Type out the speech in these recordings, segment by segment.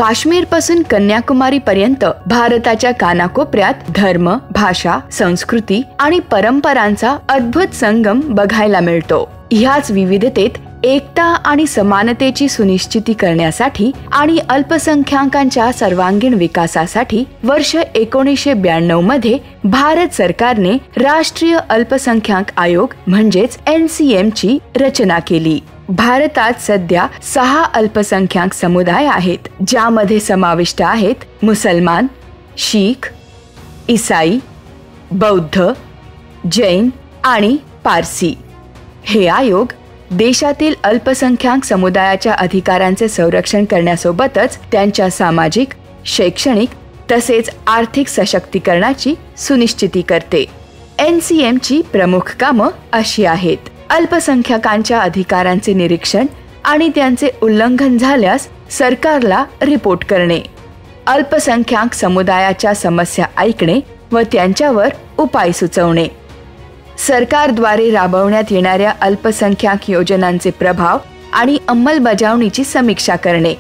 काश्मीर पासून कन्याकुमारी पर्यंत भारताच्या कानाकोपऱ्यात धर्म, भाषा, संस्कृती आणि परंपरांचा अद्भुत संगम बघायला मिळतो. ह्याच विविधतेत एकता आणि समानतेची सुनिश्चिती करण्यासाठी आणि अल्पसंख्याकांच्या सर्वांगीण विकासासाठी वर्ष 1992 मध्ये भारत सरकारने राष्ट्रीय अल्पसंख्याक आयोग म्हणजेच NCM ची रचना केली. भारतात सध्या 6 अल्पसंख्याक समुदाय आहेत, ज्यामध्ये समाविष्ट आहेत मुसलमान, शीख, ईसाई, बौद्ध, जैन आणि पारसी. हे आयोग देशातील अल्पसंख्याक समुदायाच्या अधिकारांचे संरक्षण करण्यासोबतच त्यांच्या सामाजिक, शैक्षणिक तसेच आर्थिक सशक्तीकरणाची सुनिश्चिती करते. NCM ची प्रमुख कामं अशी आहेत: अल्पसंख्याकांच्या अधिकारांचे निरीक्षण आणि त्यांचे उल्लंघन झाल्यास सरकारला रिपोर्ट करणे, अल्पसंख्याक समुदायाच्या समस्या ऐकणे व त्यांच्यावर उपाय सुचवणे, सरकारद्वारे राबवण्यात येणाऱ्या अल्पसंख्याक योजनांचे प्रभाव आणि अंमलबजावणीची समीक्षा करणे,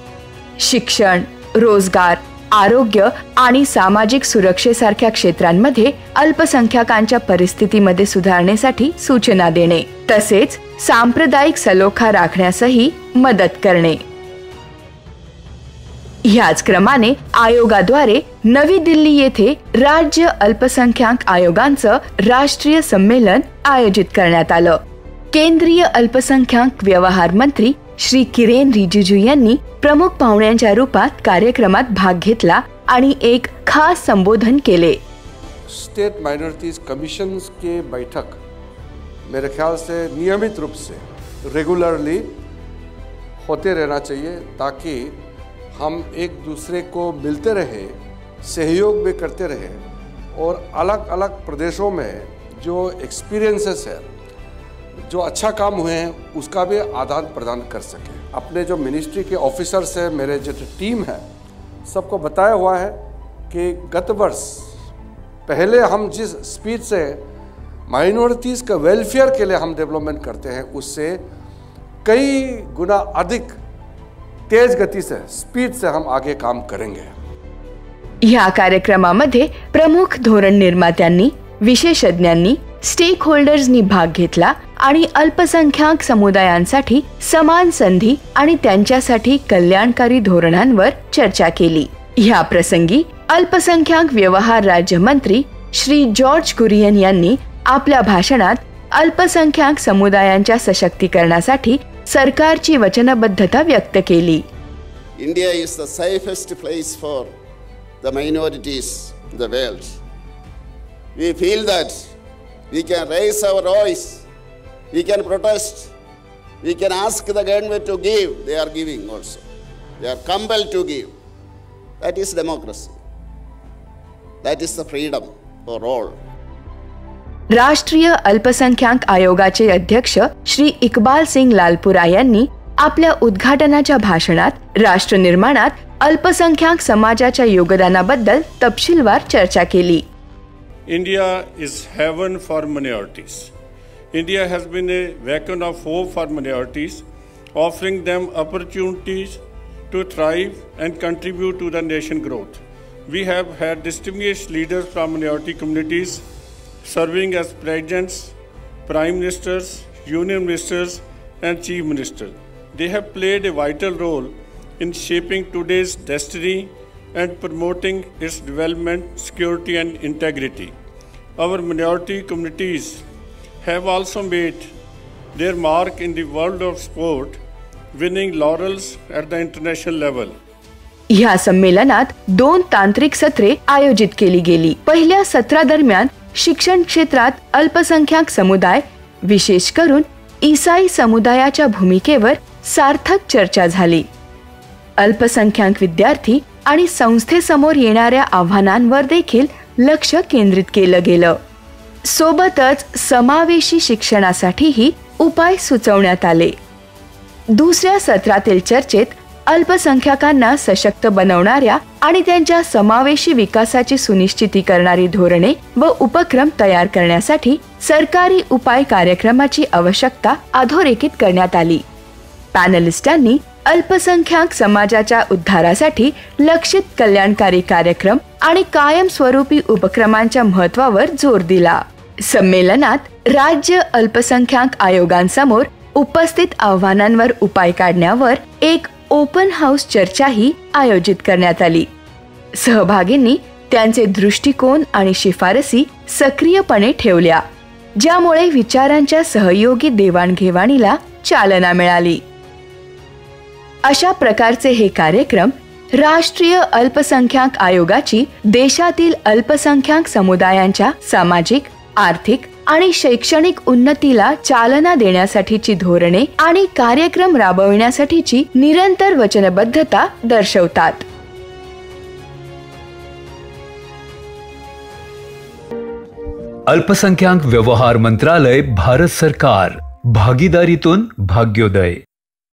शिक्षण, रोजगार, आरोग्य आणि सामाजिक सुरक्षेसारख्या क्षेत्रांमध्ये अल्पसंख्याकांच्या परिस्थितीमध्ये सुधारणेसाठी सूचना देणे, तसेच सांप्रदायिक सलोखा राखण्यासही मदत करणे. ह्याच क्रमाने आयोगाद्वारे नवी दिल्ली येथे राज्य अल्पसंख्याक आयोगांचं राष्ट्रीय संमेलन आयोजित करण्यात आलं. केंद्रीय अल्पसंख्याक व्यवहार मंत्री श्री किरेन रिजिजू यांनी प्रमुख पाहुण्यांच्या रूपात कार्यक्रमात भाग घेतला आणि एक खास संबोधन केले. स्टेट माइनॉरिटीज कमीशंस के बैठक मेरे ख्याल से नियमित रूप से रेगुलरली होते रहना चाहिए, ताकि हम एक दूसरे को मिलते रहे, सहयोग भी करते रहे और अलग अलग प्रदेशों में जो एक्सपीरियंसेस है, जो अच्छा काम हुए हैं, उसका भी आदान प्रदान कर सके. अपने जो मिनिस्ट्री के ऑफिसर्स हैं, मेरे जो टीम है, सबको बताया हुआ है कि गत वर्ष पहले हम जिस स्पीड से माइनॉरिटीज़ का वेलफेयर के लिए हम डेवलपमेंट करते हैं, उससे कई गुना अधिक तेज गति से, स्पीड से हम आगे काम करेंगे. या कार्यक्रमामध्ये प्रमुख धोरण निर्मात्यांनी, विशेषज्ञांनी, स्टेक होल्डर्सनी भाग घेतला आणि अल्पसंख्याक समुदायांसाठी समान संधी आणि त्यांच्यासाठी कल्याणकारी धोरणांवर चर्चा केली. ह्या प्रसंगी अल्पसंख्याक व्यवहार राज्यमंत्री श्री जॉर्ज कुरियन यांनी आपल्या भाषणात अल्पसंख्याक समुदायांच्या सशक्तीकरणासाठी सरकारची वचनबद्धता व्यक्त केली. India is the safest place for the minorities in the world. We feel that we can raise our voice, we can protest, we can ask the government to give. They are giving also. They are compelled to give. That is democracy. That is the freedom for all. राष्ट्रीय अल्पसंख्याक आयोगाचे अध्यक्ष श्री इकबाल सिंग लालपुरा यांनी आपल्या उद्घाटनाच्या भाषणात राष्ट्र निर्माणात अल्पसंख्याक समाजाच्या योगदानाबद्दल तपशीलवार चर्चा केली. India is heaven for minorities. India has been a beacon of hope for minorities, offering them opportunities to thrive and contribute to the nation growth. We have had distinguished leaders from minority communities serving as presidents, prime ministers, union ministers, and chief ministers. They have played a vital role in shaping today's destiny and promoting its development, security, and integrity. Our minority communities have also made their mark in the world of sport, winning laurels at the international level. ह्या संमेलनात 2 तांत्रिक सत्रे आयोजित केली गेली. पहिल्या सत्रादरम्यान शिक्षण क्षेत्रात अल्पसंख्याक समुदाय, विशेष करून ईसाई समुदायाच्या भूमिकेवर सार्थक चर्चा झाली. अल्पसंख्याक विद्यार्थी आणि संस्थेसमोर येणाऱ्या आव्हानांवर देखील लक्ष केंद्रित केलं गेलं. सोबतच समावेशी शिक्षणासाठीही उपाय सुचवण्यात आले. दुसऱ्या सत्रातील चर्चेत अल्पसंख्याकांना सशक्त बनवणाऱ्या आणि त्यांच्या समावेशी विकासाची सुनिश्चिती करणारी धोरणे व उपक्रम तयार करण्यासाठी सरकारी उपाय कार्यक्रमाची आवश्यकता अधोरेखित करण्यात आली. पॅनलिस्टांनी अल्पसंख्याक समाजाच्या उद्धारासाठी लक्षित कल्याणकारी कार्यक्रम आणि कायमस्वरूपी उपक्रमांच्या महत्त्वावर जोर दिला. संमेलनात राज्य अल्पसंख्याक आयोगांसमोर उपस्थित आव्हानांवर उपाय काढण्यावर एक ओपन हाऊस चर्चाही आयोजित करण्यात आली. सहभागींनी त्यांचे दृष्टिकोन आणि शिफारसी सक्रियपणे ठेवल्या, ज्यामुळे विचारांच्या सहयोगी देवाणघेवाणीला चालना मिळाली. अशा प्रकारचे हे कार्यक्रम राष्ट्रीय अल्पसंख्याक आयोगाची देशातील अल्पसंख्याक समुदायांच्या सामाजिक, आर्थिक आणि शैक्षणिक उन्नतीला चालना देण्यासाठीची धोरणे आणि कार्यक्रम राबविण्यासाठीची निरंतर वचनबद्धता दर्शवतात. अल्पसंख्याक व्यवहार मंत्रालय, भारत सरकार. भागीदारीतून भाग्योदय.